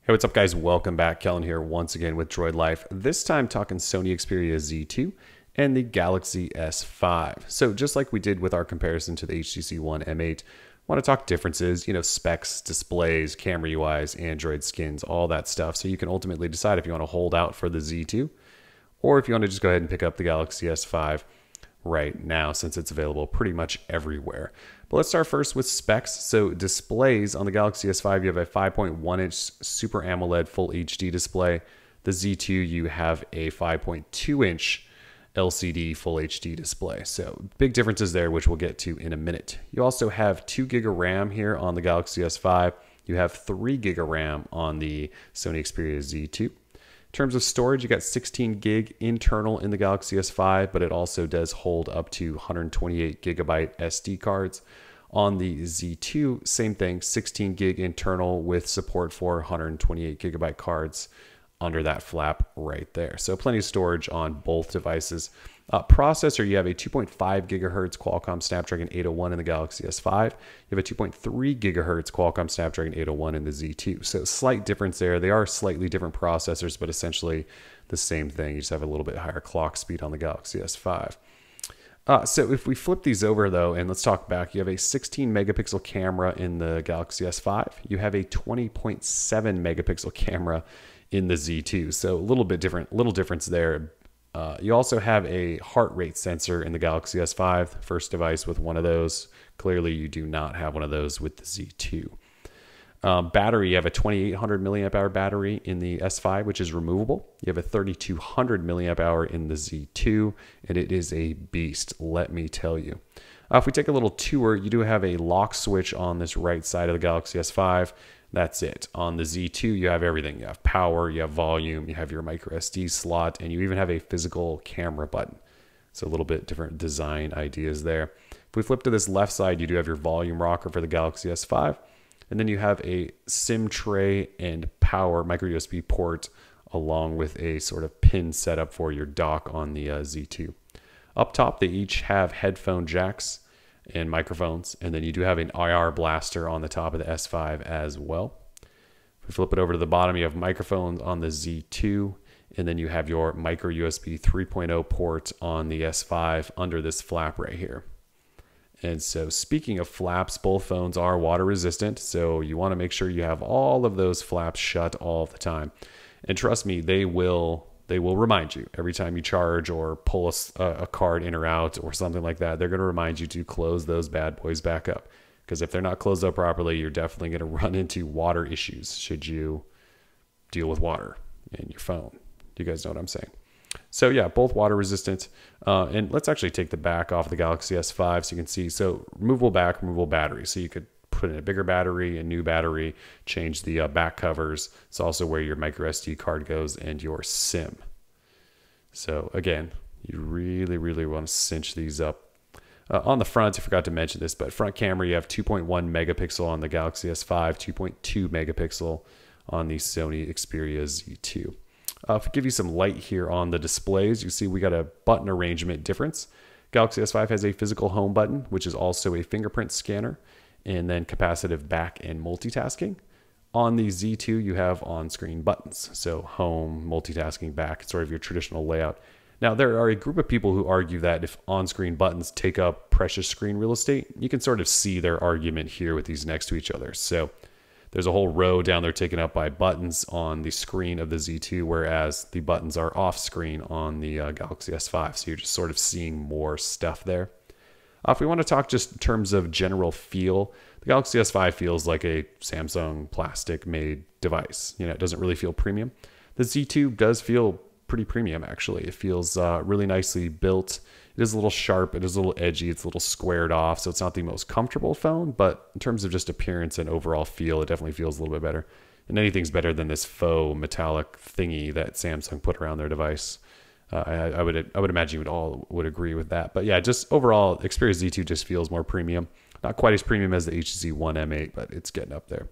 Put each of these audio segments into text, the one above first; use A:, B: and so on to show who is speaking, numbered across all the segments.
A: Hey, what's up guys? Welcome back. Kellen here once again with Droid Life. This time talking Sony Xperia Z2 and the Galaxy S5. So just like we did with our comparison to the HTC One M8, want to talk differences, specs, displays, camera UIs, Android skins, all that stuff. So you can ultimately decide if you want to hold out for the Z2 or if you want to just go ahead and pick up the Galaxy S5 right now since it's available pretty much everywhere. But let's start first with specs. So displays on the Galaxy S5, you have a 5.1 inch Super AMOLED Full HD display. The Z2, you have a 5.2 inch LCD Full HD display. So big differences there, which we'll get to in a minute. You also have 2 gig of RAM here on the Galaxy S5. You have 3 gig of RAM on the Sony Xperia Z2. In terms of storage, you got 16 gig internal in the Galaxy S5, but it also does hold up to 128 gigabyte SD cards. On the Z2, same thing, 16 gig internal with support for 128 gigabyte cards under that flap right there. So plenty of storage on both devices. Processor, you have a 2.5 gigahertz Qualcomm Snapdragon 801 in the Galaxy S5. You have a 2.3 gigahertz Qualcomm Snapdragon 801 in the Z2. So slight difference there. They are slightly different processors, but essentially the same thing. You just have a little bit higher clock speed on the Galaxy S5. So if we flip these over though, and let's talk back, you have a 16 megapixel camera in the Galaxy S5. You have a 20.7 megapixel camera in the Z2. So a little bit different, little difference there. You also have a heart rate sensor in the Galaxy S5, first device with one of those. Clearly, you do not have one of those with the Z2. Battery, you have a 2800 milliamp hour battery in the S5, which is removable. You have a 3200 milliamp hour in the Z2, and it is a beast, let me tell you. If we take a little tour, you do have a lock switch on this right side of the Galaxy S5. That's it. On the Z2, you have everything. You have power, you have volume, you have your micro SD slot, and you even have a physical camera button. So a little bit different design ideas there. If we flip to this left side, you do have your volume rocker for the Galaxy S5. And then you have a SIM tray and power micro USB port along with a sort of pin setup for your dock on the Z2. Up top, they each have headphone jacks and microphones, and then you do have an IR blaster on the top of the S5 as well. If we flip it over to the bottom, you have microphones on the Z2, and then you have your micro USB 3.0 port on the S5 under this flap right here. And so speaking of flaps, both phones are water resistant, so you want to make sure you have all of those flaps shut all the time. And trust me, they will remind you every time you charge or pull a card in or out or something like that. They're going to remind you to close those bad boys back up, because if they're not closed up properly, you're definitely going to run into water issues should you deal with water in your phone. You guys know what I'm saying? So yeah, both water resistant. And let's actually take the back off the Galaxy S5 so you can see. So removable back, removable battery. So you could put in a bigger battery, a new battery, change the back covers. It's also where your micro SD card goes and your SIM. So again, you really, really want to cinch these up. On the front, I forgot to mention this, but front camera, you have 2.1 megapixel on the Galaxy S5, 2.2 megapixel on the Sony Xperia Z2. If I give you some light here on the displays, you see we got a button arrangement difference. Galaxy S5 has a physical home button, which is also a fingerprint scanner, and then capacitive back and multitasking. On the Z2, you have on-screen buttons. So home, multitasking, back, sort of your traditional layout. Now, there are a group of people who argue that if on-screen buttons take up precious screen real estate, you can sort of see their argument here with these next to each other. So there's a whole row down there taken up by buttons on the screen of the Z2, whereas the buttons are off screen on the Galaxy S5. So you're just sort of seeing more stuff there. If we want to talk just in terms of general feel, the Galaxy S5 feels like a Samsung plastic made device. It doesn't really feel premium. The Z2 does feel pretty premium, actually. It feels really nicely built. It is a little sharp. It is a little edgy. It's a little squared off. So it's not the most comfortable phone, but in terms of just appearance and overall feel, it definitely feels a little bit better. And anything's better than this faux metallic thingy that Samsung put around their device. I would imagine you would all would agree with that. But yeah, just overall, Xperia Z2 just feels more premium. Not quite as premium as the HTC One M8, but it's getting up there.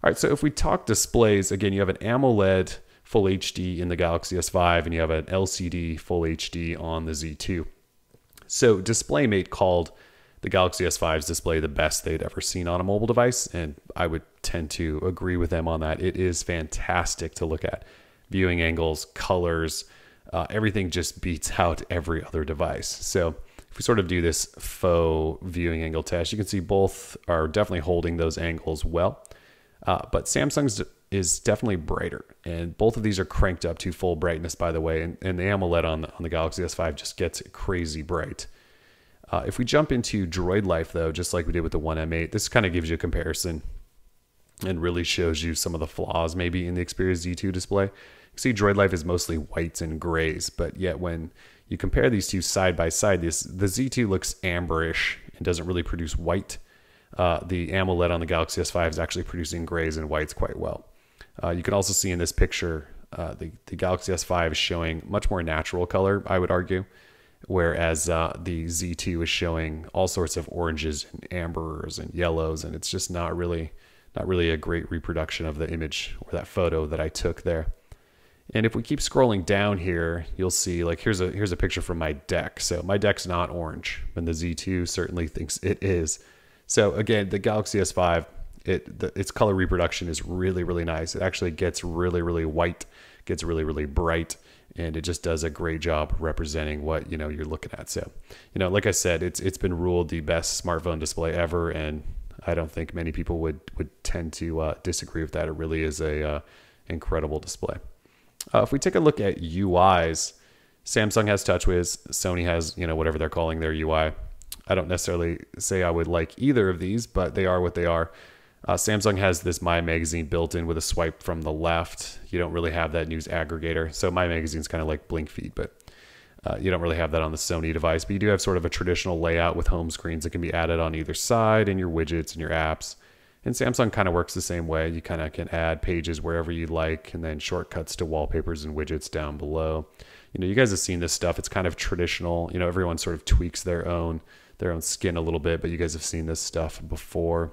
A: All right, so if we talk displays, again, you have an AMOLED Full HD in the Galaxy S5, and you have an LCD Full HD on the Z2. So DisplayMate called the Galaxy S5's display the best they'd ever seen on a mobile device, and I would tend to agree with them on that. It is fantastic to look at. Viewing angles, colors, everything just beats out every other device. So if we sort of do this faux viewing angle test, you can see both are definitely holding those angles well. But Samsung's is definitely brighter, and both of these are cranked up to full brightness, by the way, and the AMOLED on the Galaxy S5 just gets crazy bright. If we jump into Droid Life, though, just like we did with the One M8, this kind of gives you a comparison and really shows you some of the flaws maybe in the Xperia Z2 display. You see Droid Life is mostly whites and grays, but yet when you compare these two side by side, the Z2 looks amberish and doesn't really produce white. The AMOLED on the Galaxy S5 is actually producing grays and whites quite well. You can also see in this picture, the Galaxy S5 is showing much more natural color, I would argue, whereas the Z2 is showing all sorts of oranges and ambers and yellows, and it's just not really a great reproduction of the image or that photo that I took there. And if we keep scrolling down here, you'll see, like, here's a picture from my deck. So my deck's not orange, and the Z2 certainly thinks it is. So again, the Galaxy S5, its color reproduction is really, really nice. It actually gets really, really white, gets really, really bright, and it just does a great job representing what you're looking at. So, like I said, it's been ruled the best smartphone display ever, and I don't think many people would tend to disagree with that. It really is a incredible display. If we take a look at UIs, Samsung has TouchWiz, Sony has whatever they're calling their UI. I don't necessarily say I would like either of these, but they are what they are. Samsung has this My Magazine built in with a swipe from the left. You don't really have that news aggregator. So My Magazine's kind of like Blink Feed, but you don't really have that on the Sony device. But you do have sort of a traditional layout with home screens that can be added on either side, and your widgets and your apps. And Samsung kind of works the same way. You kind of can add pages wherever you like, and then shortcuts to wallpapers and widgets down below. You guys have seen this stuff. It's kind of traditional. Everyone sort of tweaks their own skin a little bit, but you guys have seen this stuff before.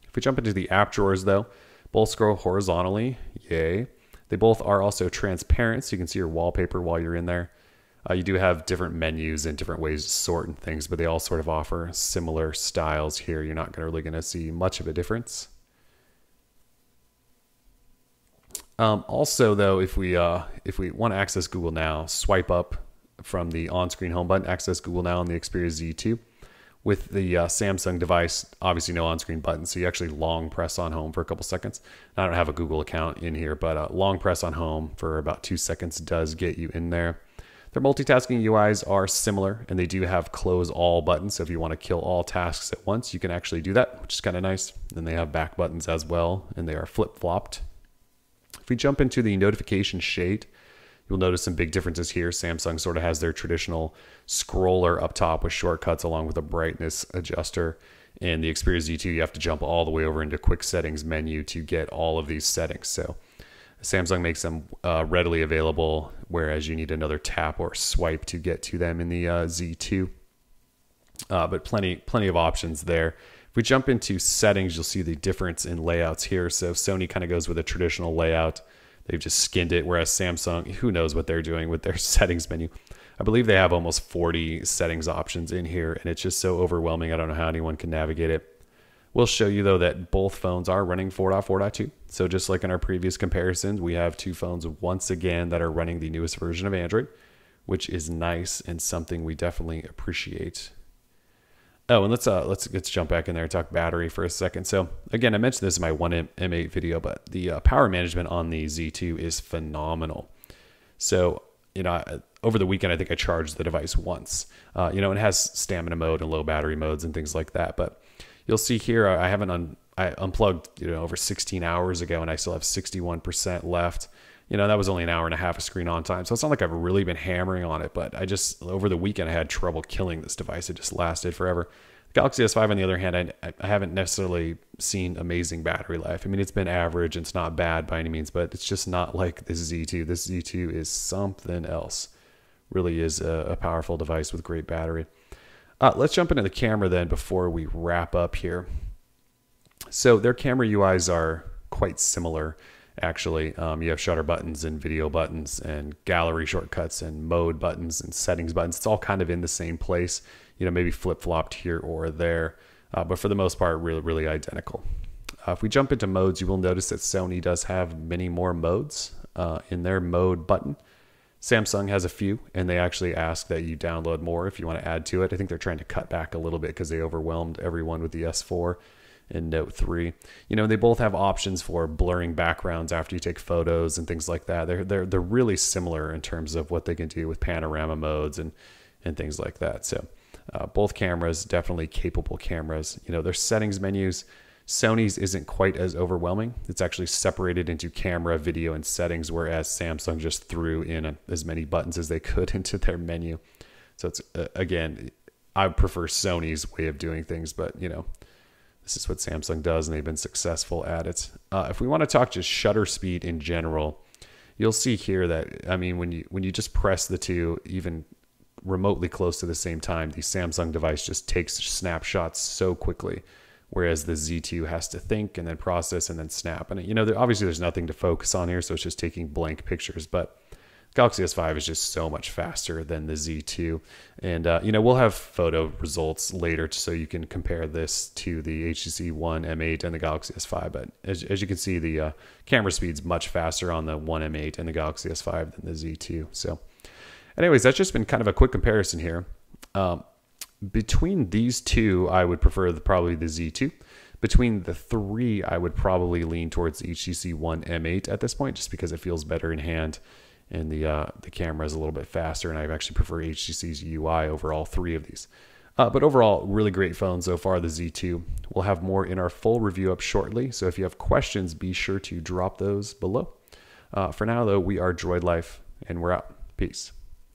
A: If we jump into the app drawers, though, both scroll horizontally. Yay. They both are also transparent, so you can see your wallpaper while you're in there. You do have different menus and different ways to sort and things, but they all sort of offer similar styles here. You're not really going to see much of a difference. Also, though, if we want to access Google Now, swipe up from the on-screen home button, access Google Now on the Xperia Z2. With the Samsung device, obviously no on-screen button, so you actually long press on home for a couple seconds. I don't have a Google account in here, but long press on home for about 2 seconds does get you in there. Their multitasking UIs are similar, and they do have close all buttons, so if you want to kill all tasks at once, you can actually do that, which is kind of nice. Then they have back buttons as well, and they are flip-flopped. If we jump into the notification shade, you'll notice some big differences here. Samsung sort of has their traditional scroller up top with shortcuts along with a brightness adjuster. In the Xperia Z2, you have to jump all the way over into quick settings menu to get all of these settings. So Samsung makes them readily available, whereas you need another tap or swipe to get to them in the Z2. But plenty of options there. If we jump into settings, you'll see the difference in layouts here. So Sony kind of goes with a traditional layout. They've just skinned it, whereas Samsung, who knows what they're doing with their settings menu. I believe they have almost 40 settings options in here, and it's just so overwhelming. I don't know how anyone can navigate it. We'll show you, though, that both phones are running 4.4.2. So just like in our previous comparisons, we have two phones once again that are running the newest version of Android, which is nice and something we definitely appreciate. Oh, and let's jump back in there and talk battery for a second. So again, I mentioned this in my One M8 video, but the power management on the Z2 is phenomenal. So, over the weekend, I think I charged the device once. It has stamina mode and low battery modes and things like that. But you'll see here, I unplugged, over 16 hours ago, and I still have 61% left. That was only an hour and a half of screen on time. So it's not like I've really been hammering on it, but over the weekend, I had trouble killing this device. It just lasted forever. The Galaxy S5, on the other hand, I haven't necessarily seen amazing battery life. I mean, it's been average. It's not bad by any means, but it's just not like this Z2. This Z2 is something else. Really is a powerful device with great battery. Let's jump into the camera then before we wrap up here. So their camera UIs are quite similar. actually. You have shutter buttons and video buttons and gallery shortcuts and mode buttons and settings buttons. It's all kind of in the same place, maybe flip-flopped here or there, but for the most part, really, really identical. If we jump into modes, you will notice that Sony does have many more modes in their mode button. Samsung has a few, and they actually ask that you download more if you want to add to it. I think they're trying to cut back a little bit because they overwhelmed everyone with the S4 and Note 3. They both have options for blurring backgrounds after you take photos and things like that. They're really similar in terms of what they can do with panorama modes and things like that. So both cameras, definitely capable cameras. Their settings menus, Sony's isn't quite as overwhelming. It's actually separated into camera, video, and settings, whereas Samsung just threw in as many buttons as they could into their menu. So it's, again, I prefer Sony's way of doing things, but this is what Samsung does, and they've been successful at it. If we want to talk just shutter speed in general, you'll see here that, when you just press the two, even remotely close to the same time, the Samsung device just takes snapshots so quickly, whereas the Z2 has to think and then process and then snap. And obviously there's nothing to focus on here, so it's just taking blank pictures, but Galaxy S5 is just so much faster than the Z2. And, we'll have photo results later so you can compare this to the HTC One M8 and the Galaxy S5. But as you can see, the camera speed's much faster on the One M8 and the Galaxy S5 than the Z2. So anyways, that's just been kind of a quick comparison here. Between these two, I would prefer probably the Z2. Between the three, I would probably lean towards the HTC One M8 at this point, just because it feels better in hand. And the camera is a little bit faster, and I actually prefer HTC's UI over all three of these. But overall, really great phone so far, the Z2. We'll have more in our full review up shortly, so if you have questions, be sure to drop those below. For now, though, we are Droid Life, and we're out. Peace.